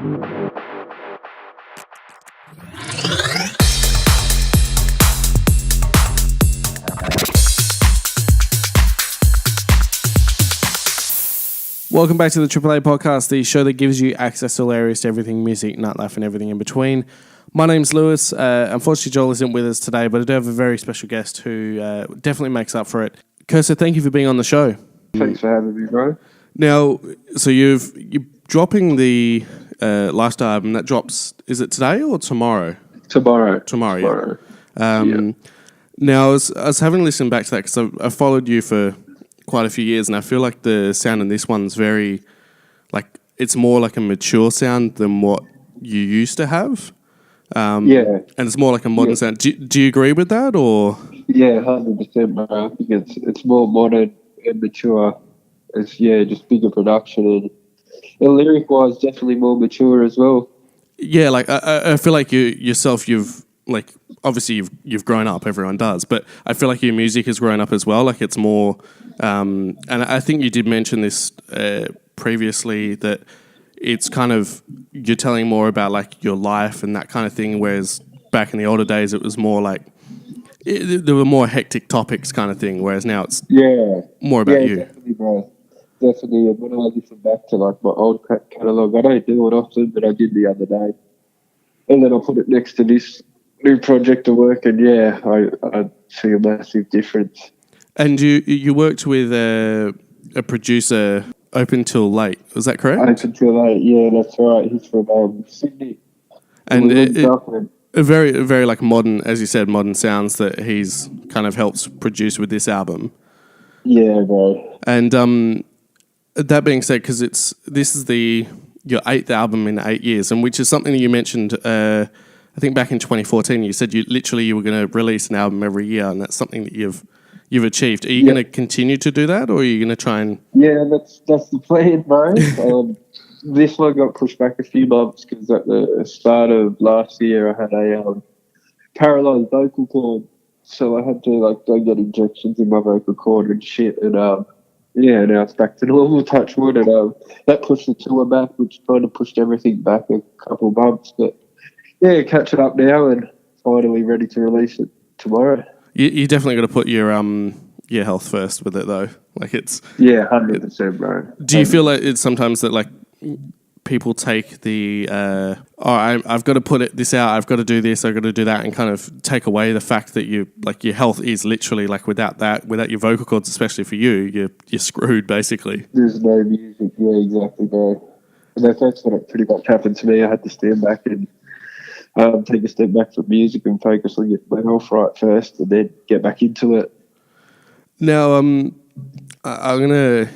Welcome back to the AAA Podcast, the show that gives you access to hilarious to everything music, nightlife, and everything in between. My name's Lewis. Unfortunately, Joel isn't with us today, but I do have a very special guest who definitely makes up for it. Kerser, thank you for being on the show. Thanks for having me, bro. Now, so you're dropping the Lifestyle album. That drops, is it today or tomorrow? Tomorrow. Yeah. Now, I was having to listen back to that because I followed you for quite a few years, and I feel like the sound in this one's very, like, it's more like a mature sound than what you used to have. And it's more like a modern sound. Do you agree with that, or? Yeah, 100%, bro. I think it's more modern and mature. It's just bigger production and lyric-wise, definitely more mature as well. Yeah, like I feel like you've like obviously you've grown up. Everyone does, but I feel like your music has grown up as well. Like it's more. And I think you did mention this previously, that it's kind of, you're telling more about like your life and that kind of thing, whereas back in the older days it was more like there were more hectic topics kind of thing, whereas now it's more about you. Definitely, bro. Definitely. And when I listen back to like my old catalogue, I don't do it often, but I did the other day. And then I put it next to this new project of work, and I see a massive difference. And you worked with a producer, Open Till Late, was that correct? Open Till Late, yeah, that's right. He's from Sydney. And a very, very like modern, as you said, modern sounds that he's kind of helps produce with this album. Yeah, bro. And that being said, because this is your 8th album in 8 years, and which is something that you mentioned, I think back in 2014, you said you were going to release an album every year, and that's something that you've achieved. Are you going to continue to do that, or are you going to try and... Yeah, that's the plan, bro. This one got pushed back a few months because at the start of last year I had a paralysed vocal cord, so I had to go get injections in my vocal cord and shit, and now it's back to normal, touch wood, and that pushed the tour back, which kind of pushed everything back a couple months, but catching up now and finally ready to release it tomorrow. You definitely got to put your health first with it, though. Like it's 100%, bro. Do you feel like it's sometimes that like people take the I've got to put this out, I've got to do this, I've got to do that, and kind of take away the fact that your health is literally like without your vocal cords, especially for you're screwed basically. There's no music, exactly, bro. And that's what pretty much happened to me. I had to stand back and take a step back from music and focus on getting my health right first, and then get back into it. Now, I'm going to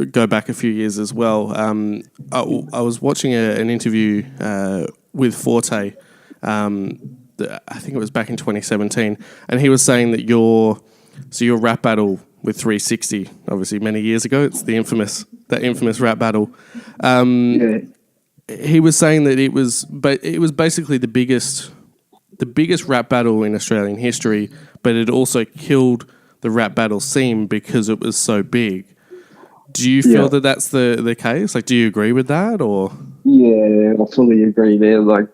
go back a few years as well. I was watching an interview with Forte, I think it was back in 2017, and he was saying that your rap battle with 360, obviously many years ago, it's the infamous rap battle. He was saying that it was basically the biggest rap battle in Australian history, but it also killed the rap battle scene because it was so big. Do you feel that that's the case? Like, do you agree with that, or? Yeah, I fully agree, man. Like,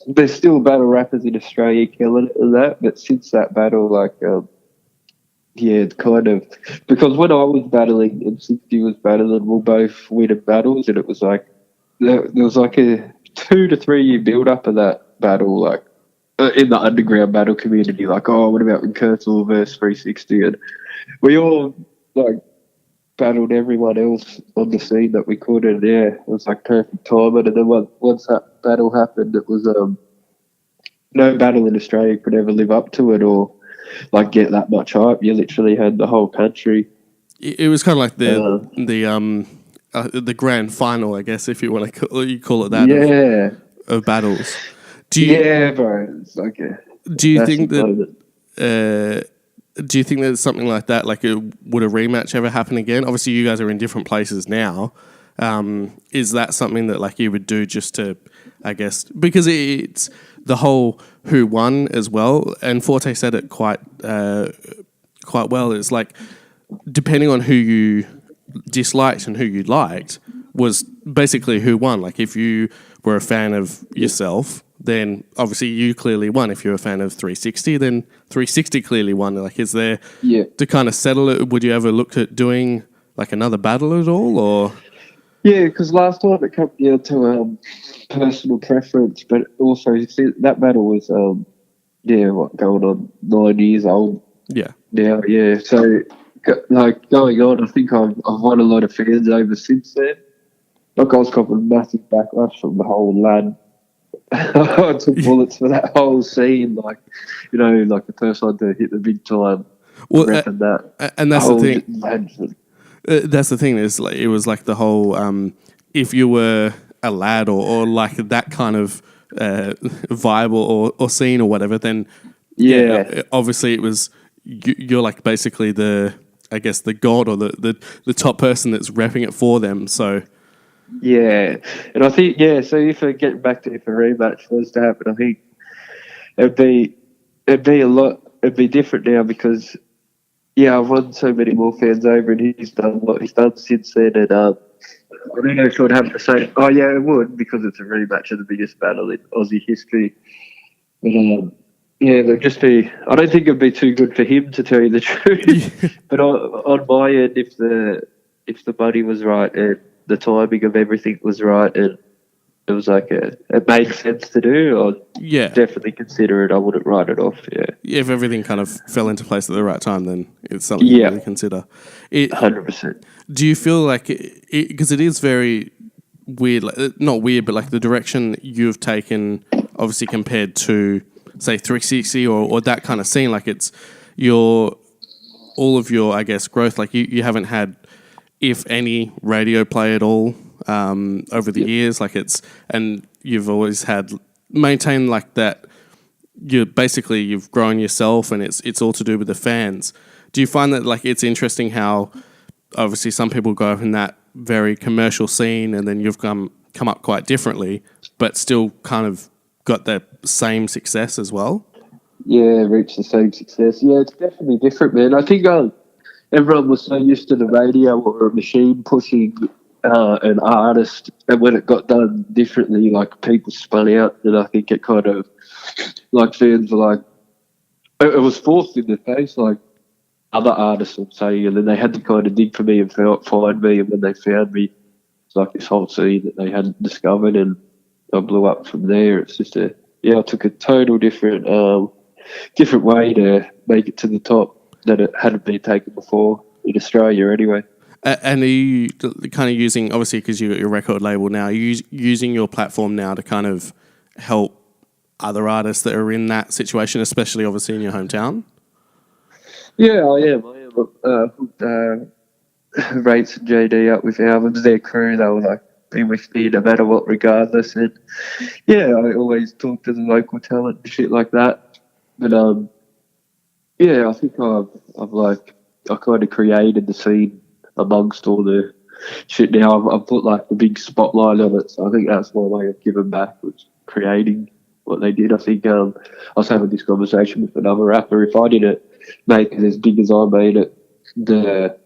there's still battle rappers in Australia killing it and that, but since that battle, kind of, because when I was battling and 60 was battling, we'll both win battles, and it was like, there was like a 2 to 3 year build up of that battle, like in the underground battle community, like, oh, what about when Kerser versus 360? And we all like battled everyone else on the scene that we could, and it was like perfect timing. And then once that battle happened, it was no battle in Australia could ever live up to it or like get that much hype. You literally had the whole country. It was kind of like the grand final, I guess, if you want to call it that. Of battles. Bro. It's like do you think that something like that, like would a rematch ever happen again? Obviously, you guys are in different places now. Is that something that like you would do just to, I guess, because it's the whole who won as well, and Forte said it quite well. It's like depending on who you disliked and who you liked, was basically who won. Like if you were a fan of yourself, then obviously you clearly won. If you're a fan of 360, then 360 clearly won. Like is there, to kind of settle it, would you ever look at doing like another battle at all, or? Yeah, because last time it came down to personal preference, but also that battle was going on 9 years old. Yeah. Now, yeah. So like going on, I think I've won a lot of fans over since then. Like I was copping massive backlash from the whole lad. I took bullets for that whole scene, like like the first one to hit the big time. Well, and that's the thing. That's the thing is like it was like the whole if you were a lad or like that kind of vibe or scene or whatever, then obviously it was you're like basically the god or the top person that's repping it for them. So yeah, and I think so if I get back to if a rematch was to happen, I think it'd be it'd be different now because. Yeah, I've won so many more fans over, and he's done what he's done since then. And I don't know if I'd have to say, oh yeah, it would because it's a rematch of the biggest battle in Aussie history. But there'd just be. I don't think it'd be too good for him to tell you the truth. But on my end, if the money was right and the timing of everything was right, and it was like it made sense to do, I'd definitely consider it. I wouldn't write it off. Yeah, if everything kind of fell into place at the right time, then it's something to really consider. 100%. Do you feel like because it is very weird, like, not weird, but like the direction you've taken, obviously compared to say 360 or that kind of scene, like it's all of your I guess growth. Like you haven't had, if any, radio play at all. Over the years, like and you've always maintained like that. You've grown yourself, and it's all to do with the fans. Do you find that like it's interesting how obviously some people go up in that very commercial scene, and then you've come up quite differently, but still kind of got that same success as well? Yeah, reached the same success. Yeah, it's definitely different, man. I think everyone was so used to the radio or a machine pushing. An artist, and when it got done differently, like people spun out, and I think it kind of like fans were like, it was forced in the face, like other artists would say, and then they had to kind of dig for me and find me, and when they found me, it's like this whole scene that they hadn't discovered, and I blew up from there. It's just I took a total different way to make it to the top that it hadn't been taken before in Australia anyway. And are you kind of using, obviously because you've got your record label now, are you using your platform now to kind of help other artists that are in that situation, especially obviously in your hometown? Yeah, I am. Hooked Rates and JD up with albums. Their crew, they were like, be with me no matter what, regardless. And I always talk to the local talent and shit like that. But I think I kind of created the scene amongst all the shit now. I've put like the big spotlight on it, so I think that's my way of giving back, was creating what they did. I think I was having this conversation with another rapper. If I didn't make it as big as I made it, the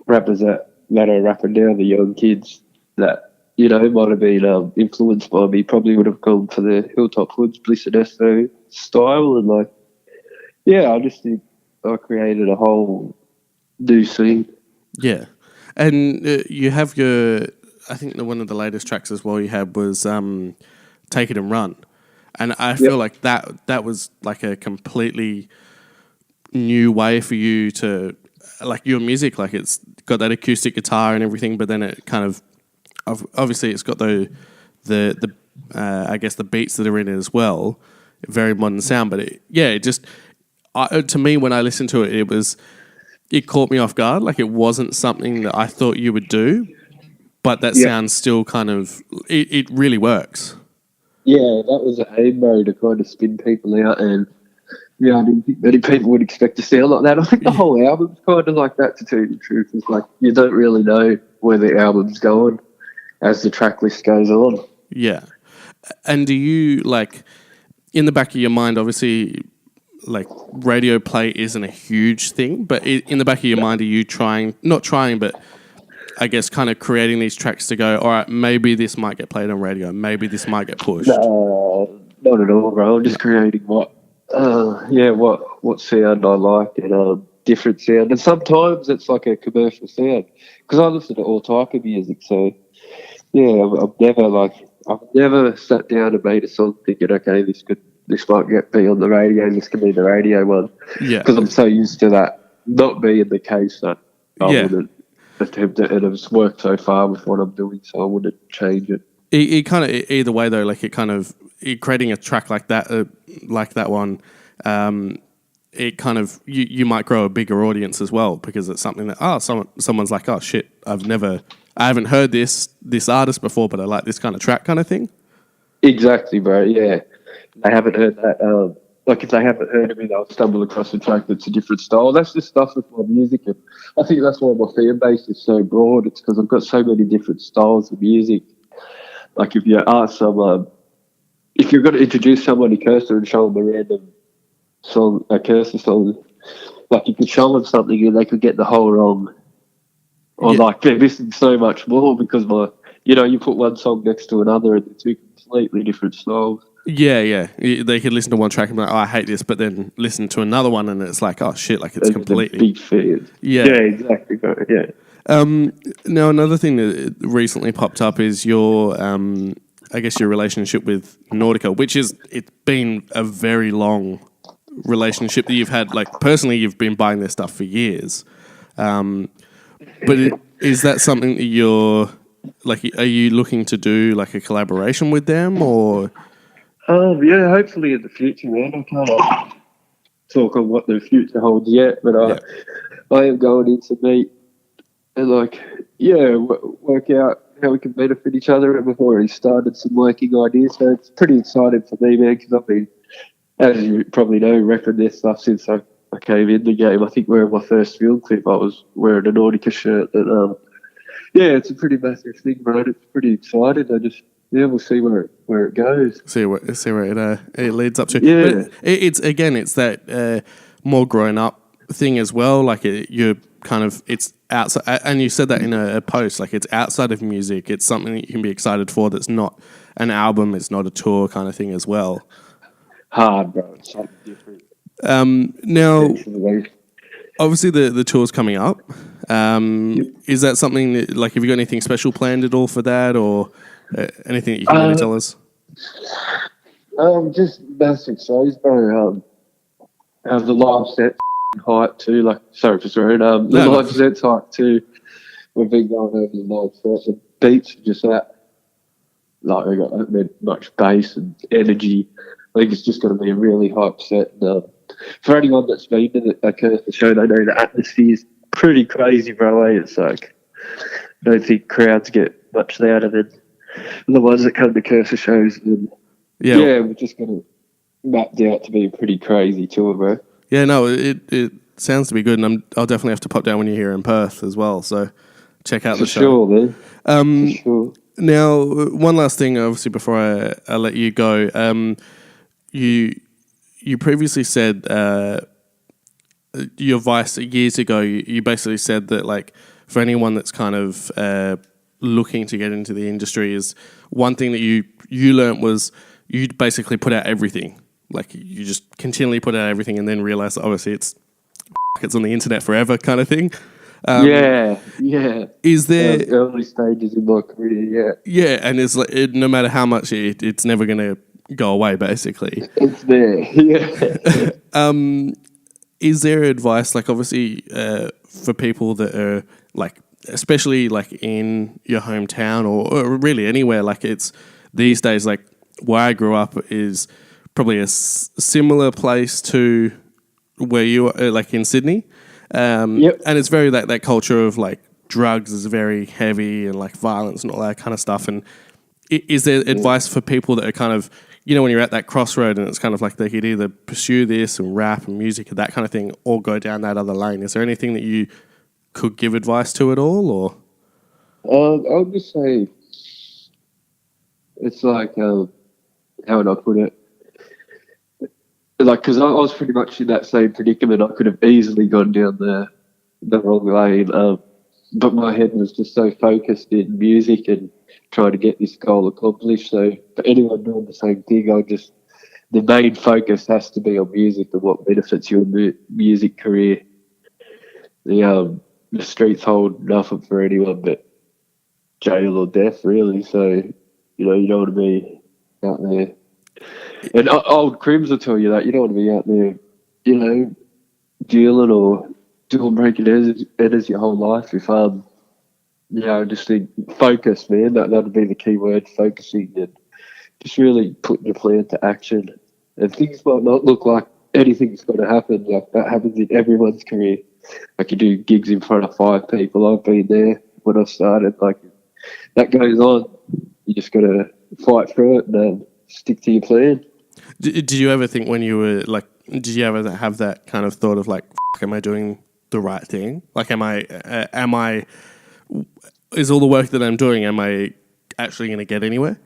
rappers that are rapping now, the young kids that might have been influenced by me, probably would have gone for the Hilltop Hoods, Bliss and Esso style, and I just think I created a whole new scene. Yeah, and you have I think one of the latest tracks as well you had was Take It and Run. And I feel like that was like a completely new way for you to, like your music, like it's got that acoustic guitar and everything, but then it kind of, obviously it's got the I guess the beats that are in it as well, very modern sound, but to me when I listened to it, it caught me off guard. Like it wasn't something that I thought you would do, but that sound still kind of, it really works. Yeah, that was an aim, bro, to kind of spin people out, and I didn't think many people would expect to sound like that. I think the whole album's kind of like that, to tell you the truth. It's like you don't really know where the album's going as the track list goes on. Yeah. And do you, like, in the back of your mind, obviously, like, radio play isn't a huge thing, but in the back of your mind, are you not trying, but I guess, kind of creating these tracks to go, all right, maybe this might get played on radio, maybe this might get pushed? No, not at all, bro. I'm just creating what sound I like and different sound. And sometimes it's like a commercial sound because I listen to all type of music. So yeah, I've never sat down and made a song thinking, okay, this might be on the radio. This could be the radio one. Yeah, because I'm so used to that not being the case that I wouldn't attempt it, and it's worked so far with what I'm doing, so I wouldn't change it. It kind of, either way though, like creating a track like that one, it kind of you might grow a bigger audience as well because it's something that someone's like, oh shit, I haven't heard this artist before, but I like this kind of track, kind of thing. Exactly, bro. Yeah, they haven't heard that. Like if they haven't heard of me, they'll stumble across a track that's a different style. That's just stuff with my music, and I think that's why my fan base is so broad. It's because I've got so many different styles of music. Like if you ask someone, if you're going to introduce someone to Kerser and show them a random song, a Kerser song, like you could show them something and they could get the whole wrong. Or like they're missing so much more because you put one song next to another and they're two completely different styles. Yeah. They could listen to one track and be like, oh, I hate this, but then listen to another one and it's like, oh shit, like it's completely big fans. Yeah, exactly, bro. Yeah. Now another thing that recently popped up is your relationship with Nautica, which it's been a very long relationship that you've had. Like personally, you've been buying their stuff for years. But is that something that you're like? Are you looking to do like a collaboration with them, or? Yeah, hopefully in the future, man. I can't talk on what the future holds yet, but I am going in to meet and work out how we can benefit each other. And we've already started some working ideas, so it's pretty exciting for me, man. Because I've been, as you probably know, repping their stuff since I came in the game. I think wearing my first film clip, I was wearing a Nautica shirt. And it's a pretty massive thing, bro. It's pretty exciting. We'll see where it goes. See where it leads up to. Yeah, but it's that more grown up thing as well. Like you're kind of, it's outside, and you said that in a post. Like it's outside of music. It's something that you can be excited for. That's not an album. It's not a tour kind of thing as well. Hard, bro. It's something different. Now, obviously the tour's coming up. Is that something that, like, have you got anything special planned at all for that, or anything that you can really tell us? Just massive shows, bro. The live set hype too. Like, sorry for swearing. Live set's hype too. We've been going over the live set. The beats are just that. Like, we got that much bass and energy. I think it's just going to be a really hype set. And, for anyone that's been to a Kerser show, they know the atmosphere is pretty crazy, bro. It's like, I don't think crowds get much louder than the ones that come to Kerser shows. And we're just going to map out to be a pretty crazy tour, bro. Yeah, no, it sounds to be good, and I'll definitely have to pop down when you're here in Perth as well. So check out the show. Sure, man. For sure. Now, one last thing, obviously, before I let you go. You previously said your advice years ago. You basically said that, like, for anyone that's kind of looking to get into the industry, is one thing that you learnt was you'd basically put out everything. Like, you just continually put out everything and then realise that obviously it's on the internet forever kind of thing. Yeah. Is there early stages in my career? Yeah, and it's like no matter how much it's never going to go away. Basically, it's there. Yeah. Is there advice, like, obviously, for people that are like, especially like in your hometown or really anywhere? Like, it's these days, like where I grew up is probably a similar place to where you are, like in Sydney. And it's very that culture of like drugs is very heavy and like violence and all that kind of stuff. And is there advice for people that are kind of, when you're at that crossroad and it's kind of like they could either pursue this and rap and music and that kind of thing or go down that other lane? Is there anything that you could give advice to at all, or? I'll just say it's like, how would I put it? Like, because I was pretty much in that same predicament. I could have easily gone down the wrong lane. but my head was just so focused in music and trying to get this goal accomplished. So for anyone doing the same thing, the main focus has to be on music and what benefits your music career. The streets hold nothing for anyone but jail or death, really. So, you don't want to be out there. And old Crims will tell you that. You don't want to be out there, dealing or doing breaking editors your whole life. If, just think focus, man. That'd be the key word, focusing, and just really putting your plan to action. And things might not look like anything's going to happen. Like that happens in everyone's career. Like you do gigs in front of 5 people. I've been there when I started. Like that goes on. You just got to fight through it and stick to your plan. Did you ever think when you were like, did you ever have that kind of thought of like, am I doing the right thing? Like, am I, is all the work that I'm doing, am I actually going to get anywhere?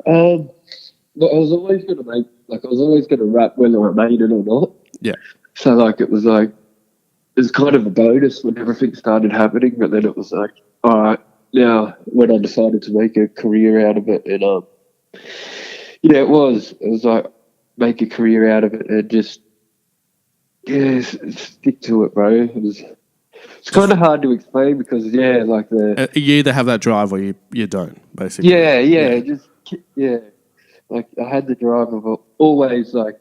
But I was always going to rap whether I made it or not. Yeah. So it was kind of a bonus when everything started happening, but then it was like, all right, now when I decided to make a career out of it, and it was like make a career out of it and just stick to it, bro. It's kind of hard to explain because you either have that drive or you don't, basically. Yeah. Like I had the drive of always like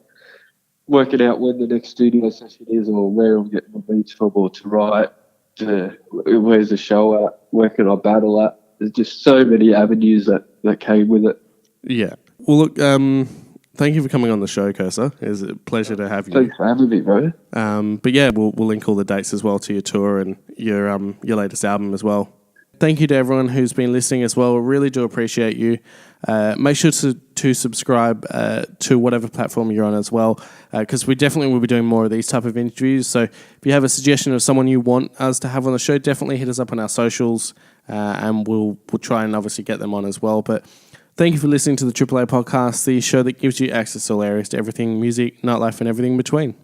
working out when the next studio session is or where I'm getting my beats from or to write, to where's the show at, where can I battle at. There's just so many avenues that came with it. Yeah. Well, look, thank you for coming on the show, Kerser. It's a pleasure to have you. Thanks for having me, bro. But yeah, we'll link all the dates as well to your tour and your latest album as well. Thank you to everyone who's been listening as well. We really do appreciate you. Make sure to subscribe to whatever platform you're on as well, because we definitely will be doing more of these type of interviews. So if you have a suggestion of someone you want us to have on the show, definitely hit us up on our socials, and we'll try and obviously get them on as well. But thank you for listening to the AAA podcast, the show that gives you access to all areas to everything music, nightlife, and everything in between.